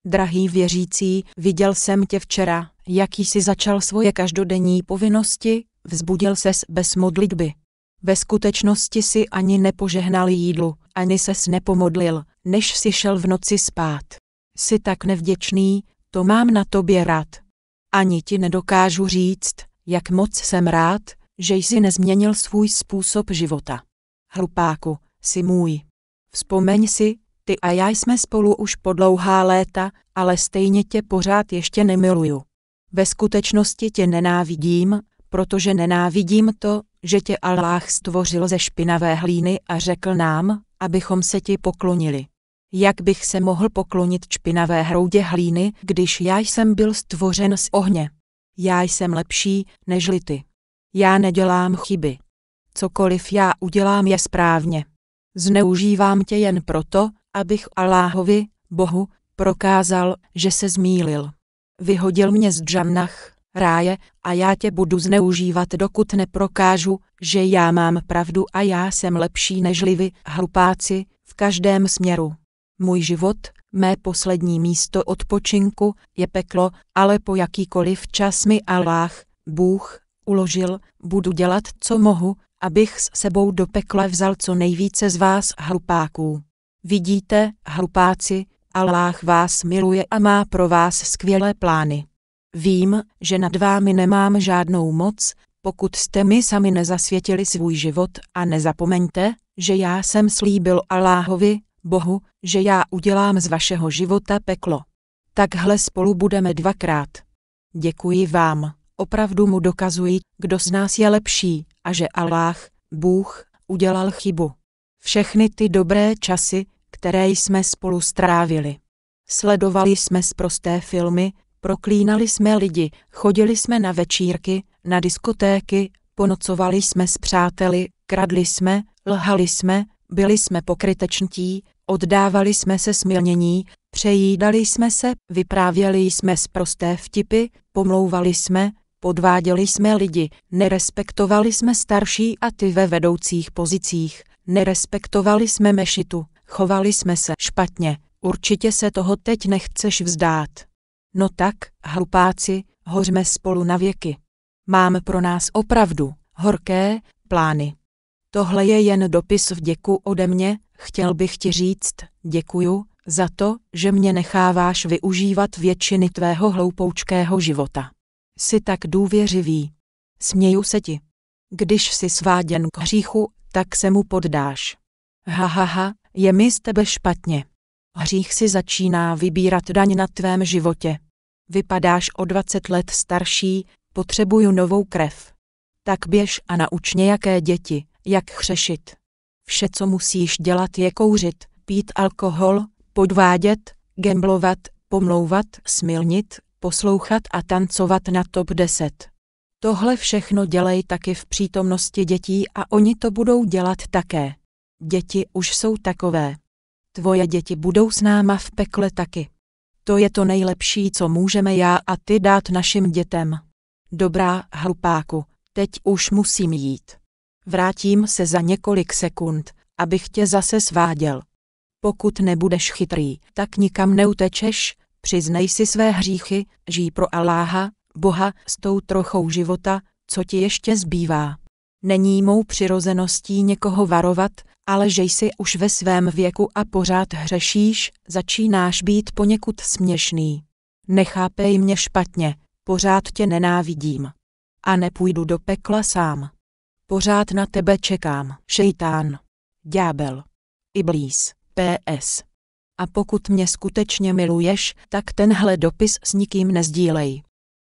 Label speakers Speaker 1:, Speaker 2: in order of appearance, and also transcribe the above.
Speaker 1: Drahý věřící, viděl jsem tě včera, jaký jsi začal svoje každodenní povinnosti, vzbudil ses bez modlitby. Ve skutečnosti si ani nepožehnal jídlu, ani ses nepomodlil, než si šel v noci spát. Jsi tak nevděčný, to mám na tobě rád. Ani ti nedokážu říct, jak moc jsem rád, že jsi nezměnil svůj způsob života. Hlupáku, jsi můj. Vzpomeň si, ty a já jsme spolu už po dlouhá léta, ale stejně tě pořád ještě nemiluju. Ve skutečnosti tě nenávidím, protože nenávidím to, že tě Allah stvořil ze špinavé hlíny a řekl nám, abychom se ti poklonili. Jak bych se mohl poklonit špinavé hroudě hlíny, když já jsem byl stvořen z ohně? Já jsem lepší, nežli ty. Já nedělám chyby. Cokoliv já udělám je správně. Zneužívám tě jen proto, abych Alláhovi, Bohu, prokázal, že se zmýlil. Vyhodil mě z džannah, ráje, a já tě budu zneužívat, dokud neprokážu, že já mám pravdu a já jsem lepší nežli vy, hlupáci, v každém směru. Můj život, mé poslední místo odpočinku, je peklo, ale po jakýkoliv čas mi Allah, Bůh, uložil, budu dělat, co mohu, abych s sebou do pekla vzal co nejvíce z vás hlupáků. Vidíte, hlupáci, Allah vás miluje a má pro vás skvělé plány. Vím, že nad vámi nemám žádnou moc, pokud jste mi sami nezasvětili svůj život, a nezapomeňte, že já jsem slíbil Alláhovi, Bohu, že já udělám z vašeho života peklo. Takhle spolu budeme dvakrát. Děkuji vám, opravdu mu dokazuji, kdo z nás je lepší, a že Allah, Bůh, udělal chybu. Všechny ty dobré časy, které jsme spolu strávili. Sledovali jsme sprosté filmy, proklínali jsme lidi, chodili jsme na večírky, na diskotéky, ponocovali jsme s přáteli, kradli jsme, lhali jsme, byli jsme pokrytečtí, oddávali jsme se smilnění, přejídali jsme se, vyprávěli jsme sprosté vtipy, pomlouvali jsme, podváděli jsme lidi, nerespektovali jsme starší a ty ve vedoucích pozicích, nerespektovali jsme mešitu, chovali jsme se špatně, určitě se toho teď nechceš vzdát. No tak, hlupáci, hořme spolu na věky. Mám pro nás opravdu horké plány. Tohle je jen dopis vděku ode mě, chtěl bych ti říct, děkuju, za to, že mě necháváš využívat většiny tvého hloupoučkého života. Jsi tak důvěřivý. Směju se ti. Když jsi sváděn k hříchu, tak se mu poddáš. Hahaha, je mi z tebe špatně. Hřích si začíná vybírat daň na tvém životě. Vypadáš o 20 let starší, potřebuju novou krev. Tak běž a nauč nějaké děti, jak hřešit. Vše, co musíš dělat, je kouřit, pít alkohol, podvádět, gamblovat, pomlouvat, smilnit, poslouchat a tancovat na top 10. Tohle všechno dělej taky v přítomnosti dětí a oni to budou dělat také. Děti už jsou takové. Tvoje děti budou s náma v pekle taky. To je to nejlepší, co můžeme já a ty dát našim dětem. Dobrá, hlupáku, teď už musím jít. Vrátím se za několik sekund, abych tě zase sváděl. Pokud nebudeš chytrý, tak nikam neutečeš, přiznej si své hříchy, žij pro Alláha, Boha, s tou trochou života, co ti ještě zbývá. Není mou přirozeností někoho varovat, ale že jsi už ve svém věku a pořád hřešíš, začínáš být poněkud směšný. Nechápej mě špatně, pořád tě nenávidím. A nepůjdu do pekla sám. Pořád na tebe čekám, šejtán, ďábel, Iblís, PS. A pokud mě skutečně miluješ, tak tenhle dopis s nikým nezdílej.